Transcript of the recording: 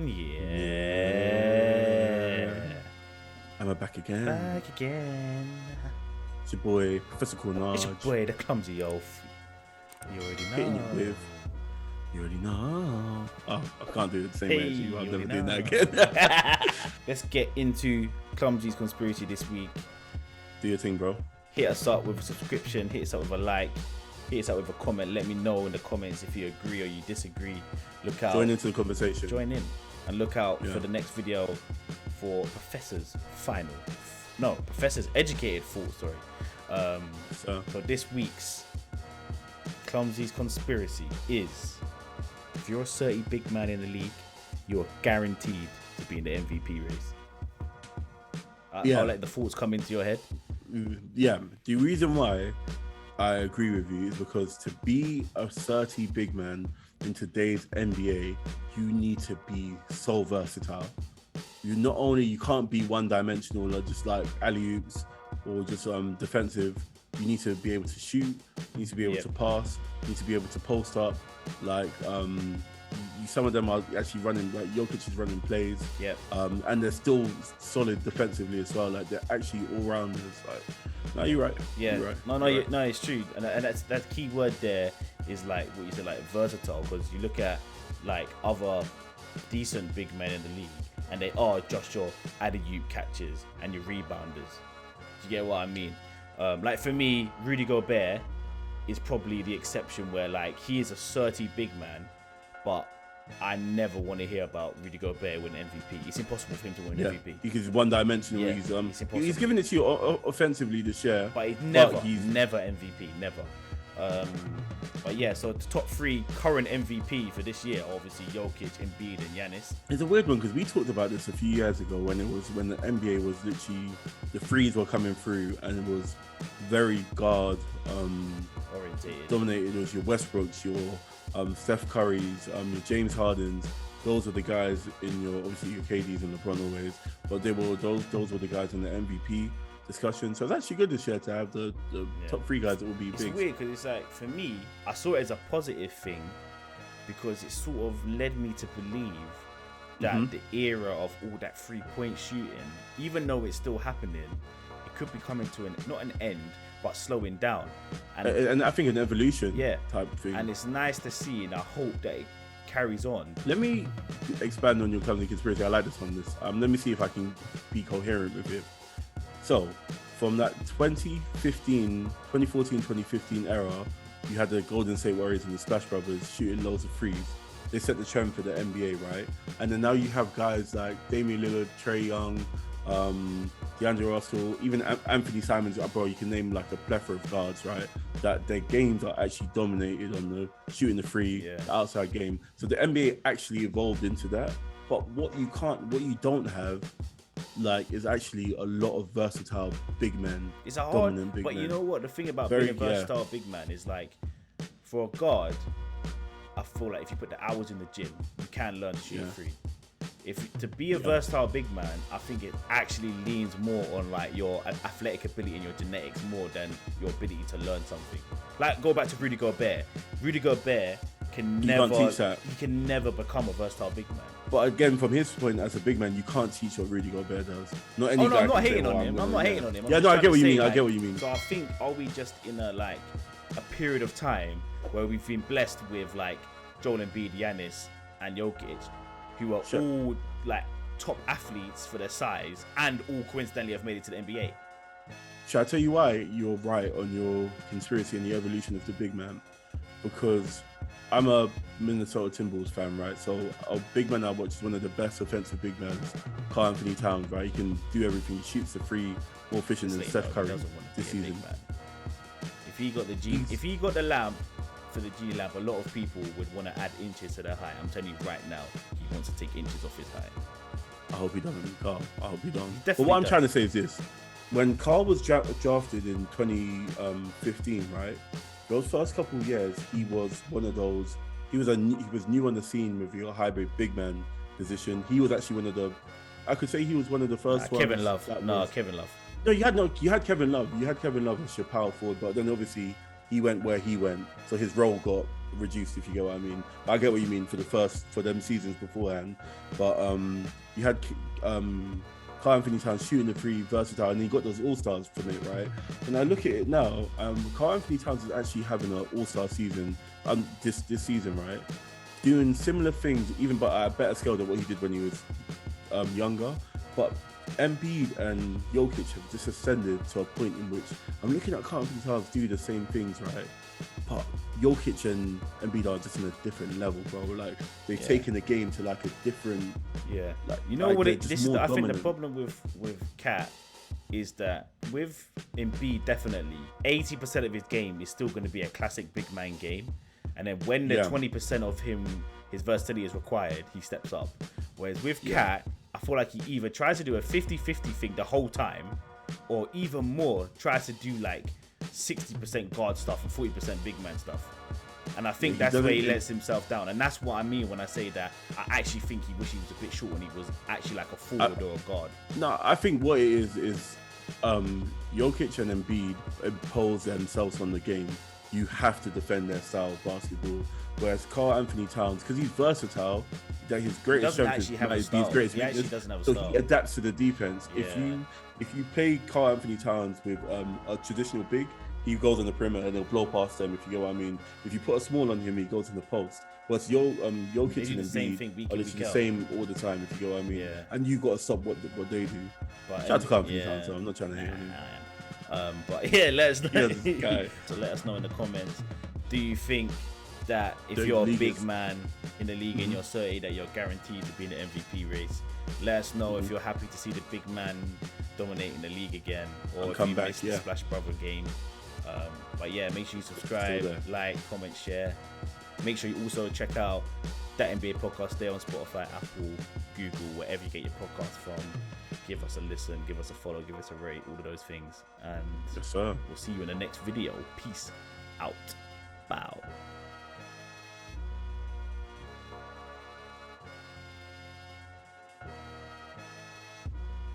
Yeah. I'm back again. Back again. It's your boy, Professor Cornage. It's your boy, the Clumsy Elf. You already know. Hitting you with, you already know. Oh, I can't do it the same way as you. I'm never doing that again. Let's get into Clumsy's conspiracy this week. Do your thing, bro. Hit us up with a subscription. Hit us up with a like. Hit us up with a comment. Let me know in the comments if you agree or you disagree. Look out. Join into the conversation. Join in. And look out for the next video for Professor's educated thoughts, so this week's Clumsy's conspiracy is, if you're a Certi big man in the league, you're guaranteed to be in the MVP race. I'll let the thoughts come into your head. Yeah, the reason why I agree with you is because to be a Certi big man in today's NBA, you need to be so versatile. You can't be one-dimensional or just like alley-oops or just defensive. You need to be able to shoot. You need to be able to pass. You need to be able to post up. Like some of them are actually running. Like Jokic is running plays. And they're still solid defensively as well. Like they're actually all-rounders. Like, no, you're right. Yeah. You're right. No, it's true. And that's that key word there is like what you said, like versatile. Because you look at like other decent big men in the league, and they are just your alley-oop catchers and your rebounders. Do you get what I mean? Like for me, Rudy Gobert is probably the exception where like he is a Certi big man, but I never want to hear about Rudy Gobert winning MVP. It's impossible for him to win MVP. Because he's one-dimensional. Yeah, He's giving it to you offensively this year, but he's never MVP, never. But yeah, so the top three current MVP for this year, obviously Jokic, Embiid, and Giannis. It's a weird one because we talked about this a few years ago when the NBA was literally the threes were coming through and it was very guard orientated. Dominated. It was your Westbrooks, your Steph Currys, your James Hardens. Those were the guys in your obviously your KDs and LeBron always, but those were the guys in the MVP discussion. So it's actually good this year to have the top three guys that will be big. It's weird because it's like, for me, I saw it as a positive thing because it sort of led me to believe that the era of all that 3-point shooting, even though it's still happening, it could be coming to not an end, but slowing down. And I think an evolution type thing. And it's nice to see, and I hope that it carries on. Let me expand on your Clumsy conspiracy. I like this one. Let me see if I can be coherent with it. So, from that 2014-2015 era, you had the Golden State Warriors and the Splash Brothers shooting loads of threes. They set the trend for the NBA, right? And then now you have guys like Damian Lillard, Trae Young, DeAndre Russell, even Anthony Simons. Bro, you can name like a plethora of guards, right? That their games are actually dominated on the shooting the free, the outside game. So the NBA actually evolved into that. But what you don't have, like, is actually a lot of versatile big men. It's a hard, but you know what? The thing about being a versatile big man is like, for a guard, I feel like if you put the hours in the gym, you can learn to shoot free. To be a versatile big man, I think it actually leans more on like your athletic ability and your genetics more than your ability to learn something. Like, go back to Rudy Gobert. Rudy Gobert can never become a versatile big man. But again, from his point as a big man, you can't teach what Rudy Gobert does. I'm not hating on him. I'm not hating on him. I get what you mean. I get what you mean. So I think, are we just in a period of time where we've been blessed with like Joel Embiid, Giannis, and Jokic, who are all like top athletes for their size and all coincidentally have made it to the NBA? Should I tell you why you're right on your conspiracy and the evolution of the big man? Because I'm a Minnesota Timberwolves fan, right? So a big man I watch is one of the best offensive big men, Karl Anthony Towns, right? He can do everything. He shoots the free more efficient than Steph Curry this season. If he got the lamp for the G lamp, a lot of people would want to add inches to their height. I'm telling you right now, he wants to take inches off his height. I hope he doesn't, Carl. I hope he don't. But what I'm trying to say is this: when Carl was drafted in 2015, right? Those first couple of years, he was one of those. He was new on the scene with your hybrid big man position. He was actually one of the. I could say he was one of the first ones. Kevin Love. Kevin Love. No, you had Kevin Love. You had Kevin Love as your power forward, but then obviously he went where he went, so his role got reduced, if you get what I mean. I get what you mean for them seasons beforehand, but you had Carl Anthony Towns shooting the three, versatile, and he got those all-stars from it, right? And I look at it now, Carl Anthony Towns is actually having an all-star season this season, right? Doing similar things, even but at a better scale than what he did when he was younger. But Embiid and Jokic have just ascended to a point in which I'm looking at Carl Anthony Towns do the same things, right? But Jokic and Embiid are just on a different level, bro. Like they've taken the game to like a different. Yeah. Like, you know like what? they're This just is more I think the dominant. problem with Cat is that with Embiid, definitely 80% of his game is still going to be a classic big man game, and then when the 20% of his versatility is required, he steps up. Whereas with Cat, I feel like he either tries to do a 50-50 thing the whole time, or even more, tries to do like 60% guard stuff and 40% big man stuff. And I think that's where he lets himself down. And that's what I mean when I say that I actually think he wish he was a bit short when he was actually like a forward or a guard. No, I think what it is Jokic and Embiid impose themselves on the game. You have to defend their style of basketball. Whereas Carl Anthony Towns, because he's versatile, that his greatest strength is his greatest weakness. So he adapts to the defense. Yeah. If you play Carl Anthony Towns with a traditional big, he goes on the perimeter and he'll blow past them, if you get what I mean. If you put a small on him, he goes in the post. But Jokic and Embiid are literally the same all the time, if you get what I mean. Yeah. And you got to stop what they do. But shout out to Carl Anthony Towns, so I'm not trying to hate on him. But yeah, let us know. Guy. So let us know in the comments. Do you think that if you're a big man in the league and you're Certi, that you're guaranteed to be in the MVP race? Let us know if you're happy to see the big man dominating the league again, or if you missed the Splash Brother game. But yeah, make sure you subscribe, like, comment, share. Make sure you also check out That NBA Podcast there on Spotify, Apple, Google, wherever you get your podcast from. Give us a listen, give us a follow, give us a rate, all of those things. And yes, sir. We'll see you in the next video. Peace out. Bow.